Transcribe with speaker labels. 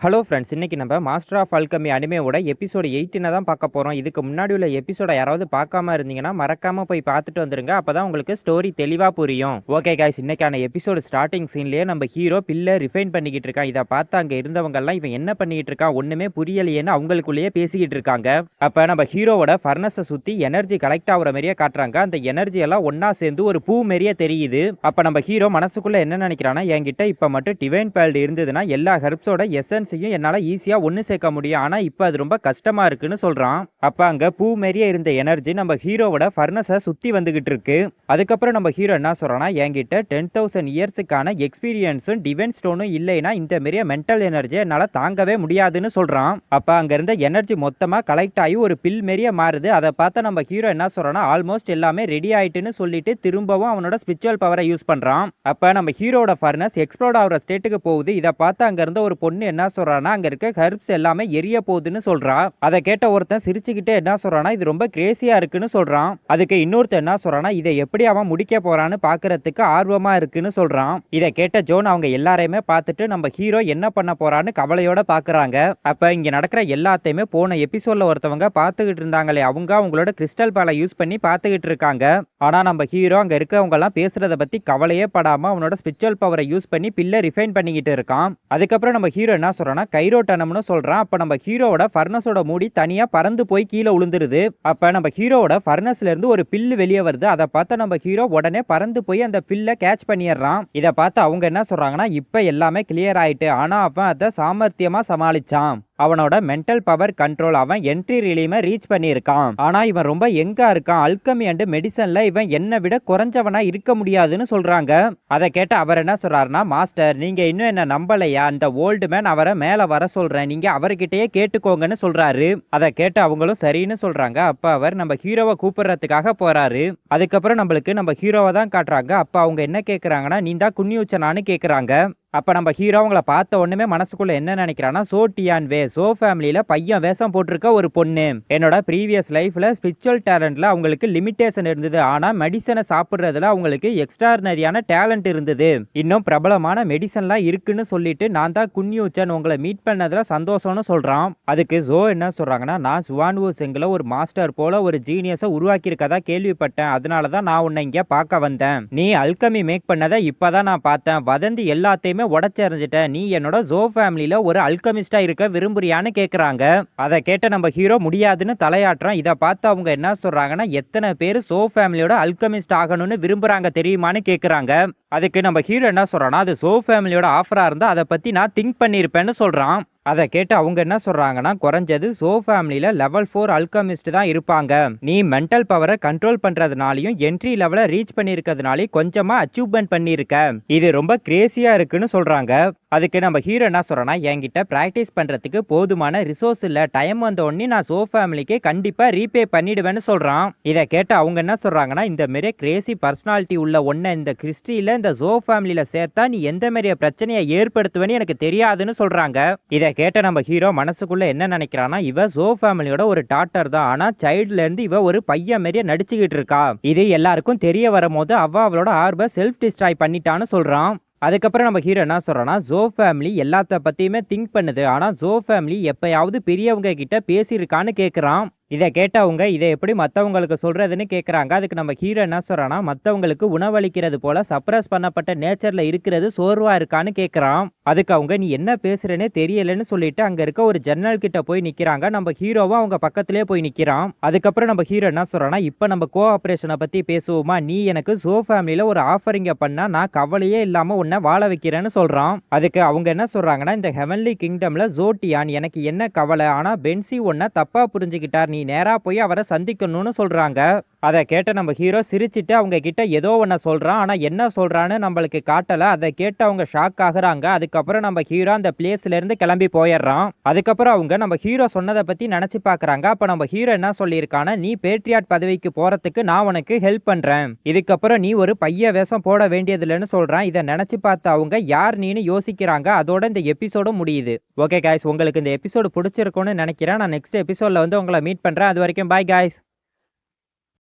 Speaker 1: Hello friends, இன்னைக்கு நம்ம master of alchemy அனிமேவோட episode 18 தான் பார்க்க போகிறோம். இதுக்கு முன்னாடி உள்ள எபிசோட யாராவது பார்க்காம இருந்தீங்கன்னா மறக்காம போய் பார்த்துட்டு வந்துருங்க. அப்பதான் உங்களுக்கு ஸ்டோரி தெளிவாக புரியும். ஓகே கைஸ், இன்னைக்கான எபிசோடு ஸ்டார்டிங் சீன்லேயே நம்ம ஹீரோ பில்லை ரிஃபைன் பண்ணிக்கிட்டு இருக்கான். இதை பார்த்து அங்கே இருந்தவங்கெல்லாம் இவன் என்ன பண்ணிக்கிட்டு இருக்கான் ஒன்றுமே புரியலையேன்னு அவங்களுக்குள்ளேயே பேசிக்கிட்டு இருக்காங்க. அப்போ நம்ம ஹீரோவோட ஃபர்னஸை சுற்றி எனர்ஜி கலெக்ட் ஆகிற மாதிரியே காட்டுறாங்க. அந்த எனர்ஜி எல்லாம் ஒன்றா சேர்ந்து ஒரு பூ மாரியே தெரியுது. அப்போ நம்ம ஹீரோ மனசுக்குள்ளே என்ன நினைக்கிறான்னா, என்கிட்ட இப்போ மட்டும் டிவைன் பேல்டு இருந்ததுன்னா எல்லா ஹெர்ப்ஸோட எசன்ஸ் என்னால ஈஸியா ஒன்னு சேர்க்க முடியும். ஆனா இப்ப அது ரொம்ப கஷ்டமா இருக்குன்னு சொல்றான். அப்ப அங்க பூ மாரியே இருந்த எனர்ஜி நம்ம ஹீரோவோட ஃபர்னஸை சுத்தி வந்துகிட்டு இருக்கு. அதுக்கப்புறம் நம்ம ஹீரோ என்ன சொல்றான்னா, என்கிட்ட 10,000 இயர்ஸுக்கான எக்ஸ்பீரியன்ஸும் டிவைன் ஸ்டோனும் இல்லைன்னா இந்த மாரியே மென்டல் எனர்ஜி என்னால தாங்கவே முடியாதுன்னு சொல்றான். அப்ப அங்க இருந்த எனர்ஜி மொத்தமா கலெக்ட் ஆகி ஒரு பில் மாரியே மாறுது. அதை பார்த்து நம்ம ஹீரோ என்ன சொல்றான்னா, ஆல்மோஸ்ட் எல்லாமே ரெடி ஆயிட்டுன்னு சொல்லிட்டு திரும்பவும் அவனோட ஸ்பிரிச்சுவல் பவரை யூஸ் பண்றான். அப்ப நம்ம ஹீரோட ஃபர்னஸ் எக்ஸ்ப்ளோர்ட் ஆகிற ஸ்டேட்டுக்கு போகுது. இதை பார்த்து அங்க இருந்த ஒரு பொண்ணு என்ன சொல்றானா, அங்க இருக்க ஹெர்ப்ஸ் எல்லாமே எரிய போகுதுன்னு சொல்றா. அதை கேட்ட ஒருத்தன் சிரிச்சுக்கிட்டே என்ன சொல்றானா, இது ரொம்ப கிரேசியா இருக்குன்னு சொல்றான். அதுக்கு இன்னொருத்தன் என்ன சொல்றானா, இதை எப்படி அவன் முடிக்க போறான்னு பாக்குறதுக்கு ஆர்வமா இருக்குன்னு சொல்றான். இதை கேட்ட ஜோன் அவங்க எல்லாரையுமே பார்த்துட்டு நம்ம ஹீரோ என்ன பண்ண போறான்னு கவலையோட பாக்குறாங்க. அப்ப இங்க நடக்கிற எல்லாத்தையுமே போன எபிசோட்ல ஒருத்தவங்க பார்த்துக்கிட்டு இருந்தாங்களே, அவங்க அவங்களோட கிறிஸ்டல் பாலை யூஸ் பண்ணி பார்த்துக்கிட்டு இருக்காங்க. ஆனா நம்ம ஹீரோ அங்க இருக்கவங்க எல்லாம் பேசுறத பத்தி கவலையே படாம அவனோட ஸ்பிரிச்சுவல் பவரை யூஸ் பண்ணி பில்லை ரிஃபைன் பண்ணிக்கிட்டு இருக்கான். அதுக்கப்புறம் நம்ம ஹீரோ என்ன சொல்றானா, கைரோட்டனம்னு சொல்றான். அப்ப நம்ம ஹீரோவோட ஃபர்னஸோட மூடி தனியா பறந்து போய் கீழே விழுந்துருது. அப்ப நம்ம ஹீரோவோட ஃபர்னஸ்ல இருந்து ஒரு பில்லு வெளியே வருது. அதை பார்த்து நம்ம ஹீரோ உடனே பறந்து போய் அந்த பில்லை கேட்ச் பண்ணிடுறான். இதை பார்த்து அவங்க என்ன சொல்றாங்கன்னா, இப்ப எல்லாமே கிளியர் ஆயிட்டு, ஆனா அவன் அதை சாமர்த்தியமா சமாளிச்சான். அவனோட மென்டல் பவர் கண்ட்ரோல் அவன் என்ட்ரி ரிலீமை ரீச் பண்ணியிருக்கான். ஆனா இவன் ரொம்ப எங்கா இருக்கான். அல்கமி அண்ட் மெடிசன்ல இவன் என்னை விட குறைஞ்சவனா இருக்க முடியாதுன்னு சொல்றாங்க. அதை கேட்ட அவர் என்ன சொல்றாருன்னா, மாஸ்டர் நீங்க இன்னும் என்ன நம்பலையா? அந்த ஓல்டு மேன் அவரை மேல வர சொல்றேன், நீங்க அவர்கிட்டயே கேட்டுக்கோங்கன்னு சொல்றாரு. அதை கேட்டு அவங்களும் சரின்னு சொல்றாங்க. அப்ப அவர் நம்ம ஹீரோவை கூப்பிடுறதுக்காக போறாரு. அதுக்கப்புறம் நம்மளுக்கு நம்ம ஹீரோவை தான் காட்டுறாங்க. அப்ப அவங்க என்ன கேட்கறாங்கன்னா, நீ தான் குன்னியூச்சனான்னு கேட்கறாங்க. அப்ப நம்ம ஹீரோ அவங்கள பார்த்த உடனே மனசுக்குள்ள என்ன நினைக்கிறான்னா, சோ டியான் வே சோ ஃபேமிலியில பையன் வேஷம் போட்டிருக்க ஒரு பொண்ணு. என்னோட ப்ரீவியஸ் லைஃப்ல ஸ்பிரிச்சுவல் டேலண்ட்ல அவங்களுக்கு லிமிட்டேஷன் இருந்தது. ஆனா மெடிசனை சாப்பிடுறதுல அவங்களுக்கு எக்ஸ்ட்ரானரியான டேலண்ட் இருந்தது. இன்னும் பிரபலமான மெடிசன்லாம் இருக்குன்னு சொல்லிட்டு நான் தான் குன்யூச்சன், உங்களை மீட் பண்ணதுல சந்தோஷம்னு சொல்றான். அதுக்கு ஜோ என்ன சொல்றாங்கன்னா, நான் சுவான்வூ செங்கில ஒரு மாஸ்டர் போல ஒரு ஜீனியஸை உருவாக்கி இருக்கதா கேள்விப்பட்டேன். அதனாலதான் நான் உன்னை இங்க பார்க்க வந்தேன். நீ அல்கமி மேக் பண்ணதை இப்பதான் நான் பார்த்தேன். வதந்தி எல்லாத்தையுமே உடைச்செறிஞ்சிட்ட. நீ என்னோட ஜோ ஃபேமிலியில ஒரு அல்கமிஸ்டா இருக்க விரும்புறியான்னு கேக்குறாங்க. அதை கேட்ட நம்ம ஹீரோ முடியாதுன்னு தலையாட்டுறான். இதை பார்த்து அவங்க என்ன சொல்றாங்கன்னா, எத்தனை பேர் ஜோ ஃபேமிலியோட அல்கமிஸ்ட் ஆகணும்னு விரும்புறாங்க தெரியுமான்னு கேக்குறாங்க. அதுக்கு நம்ம ஹீரோ என்ன சொல்றான்னா, அது ஜோ ஃபேமிலியோட ஆஃபரா இருந்தா அதை பத்தி நான் திங்க் பண்ணிருப்பேன்னு சொல்றான். அதை கேட்டு அவங்க என்ன சொல்றாங்கன்னா, குறைஞ்சது ஜோ ஃபேமிலியில லெவல் 4 அல்கமிஸ்ட் தான் இருப்பாங்க. நீ மென்டல் பவரை கண்ட்ரோல் பண்றதுனாலையும் என்ட்ரி லெவலை ரீச் பண்ணிருக்கிறதுனாலையும் கொஞ்சமா அச்சீவ்மெண்ட் பண்ணிருக்க. இது ரொம்ப கிரேசியா இருக்குன்னு சொல்றாங்க. அதுக்கு நம்ம ஹீரோ என்ன சொல்றான்னா, என்கிட்ட பிராக்டிஸ் பண்றதுக்கு போதுமான ரிசோர்ஸ் இல்ல, டைம் வந்த உடனே நான் ஜோ ஃபேமிலிக்கு கண்டிப்பா ரீபே பண்ணிடுவேன்னு சொல்றான். இதை கேட்டு அவங்க என்ன சொல்றாங்கன்னா, இந்த மாரி கிரேசி பர்சனாலிட்டி உள்ள ஒன்ன இந்த கிறிஸ்டியில இந்த ஜோ ஃபேமிலியில சேர்த்தா நீ எந்த மாரிய பிரச்சனையை ஏற்படுத்துவேன்னு எனக்கு தெரியாதுன்னு சொல்றாங்க. இதை கேட்ட நம்ம ஹீரோ மனசுக்குள்ள என்ன நினைக்கிறான்னா, இவ ஜோ ஃபேமிலியோட ஒரு டாட்டர் தான். ஆனா சைல்ட்ல இருந்து இவ ஒரு பையன் மாரியே நடிச்சுக்கிட்டு இருக்கா. இது எல்லாருக்கும் தெரிய வரும்போது அவளோட ஆர்வ செல்ஃப் டிஸ்ட்ராய் பண்ணிட்டான்னு சொல்றான். அதுக்கப்புறம் நம்ம ஹீரோ என்ன சொல்றான்னா, ஜோ ஃபேமிலி எல்லாத்த பத்தியுமே திங்க் பண்ணுது. ஆனா ஜோ ஃபேமிலி எப்பயாவது பெரியவங்க கிட்ட பேசியிருக்கான்னு கேட்குறான். இதை கேட்டவங்க இதை எப்படி மற்றவங்களுக்கு சொல்றதுன்னு கேட்குறாங்க. அதுக்கு நம்ம ஹீரோ என்ன சொல்றான்னா, மற்றவங்களுக்கு உணவளிக்கிறது போல சப்ரஸ் பண்ணப்பட்ட நேச்சர்ல இருக்கிறது சோர்வா இருக்கான்னு கேட்குறான். அதுக்கு அவங்க நீ என்ன பேசுறேன்னே தெரியலன்னு சொல்லிட்டு அங்க இருக்க ஒரு ஜன்னல் கிட்ட போய் நிக்கிறாங்க. நம்ம ஹீரோவும் அவங்க பக்கத்திலே போய் நிக்கிறான். அதுக்கப்புறம் நம்ம ஹீரோ என்ன சொல்றான்னா, இப்ப நம்ம கோஆபரேஷனை பத்தி பேசுவோமா? நீ எனக்கு ஜோ ஃபேமிலியில ஒரு ஆஃபரிங்க பண்ணா நான் கவலையே இல்லாம உன்னை வாழ வைக்கிறேன்னு சொல்றான். அதுக்கு அவங்க என்ன சொல்றாங்கன்னா, இந்த ஹெவன்லி கிங்டம்ல ஜோட்டியான் எனக்கு என்ன கவலை, ஆனா பென்சி உன்னை தப்பா புரிஞ்சுக்கிட்டார், நீ நேரா போய் அவரை சந்திக்கணும்னு சொல்றாங்க. அதை கேட்ட நம்ம ஹீரோ சிரிச்சிட்டு அவங்க கிட்ட ஏதோ ஒன்ன சொல்றான். ஆனா என்ன சொல்றான்னு நம்மளுக்கு காட்டல. அதை கேட்டு அவங்க ஷாக் ஆகுறாங்க. அதுக்கப்புறம் நம்ம ஹீரோ அந்த பிளேஸ்ல இருந்து கிளம்பி போயிடுறான். அதுக்கப்புறம் அவங்க நம்ம ஹீரோ சொன்னதை பத்தி நினைச்சு பாக்குறாங்க. அப்ப நம்ம ஹீரோ என்ன சொல்லியிருக்கான, நீ பேட்ரியாட் பதவிக்கு போறதுக்கு நான் உனக்கு ஹெல்ப் பண்றேன். இதுக்கப்புறம் நீ ஒரு பைய வேஷம் போட வேண்டியது இல்லைன்னு சொல்றான். இதை நினைச்சு பார்த்து அவங்க யார் நீன்னு யோசிக்கிறாங்க. அதோட இந்த எபிசோடும் முடியுது. ஓகே கைஸ், உங்களுக்கு இந்த எபிசோடு பிடிச்சிருக்கும்னு நினைக்கிறேன். நான் நெக்ஸ்ட் எபிசோட்ல வந்து உங்களை மீட் பண்றேன். அது வரைக்கும் பாய் கைஸ்.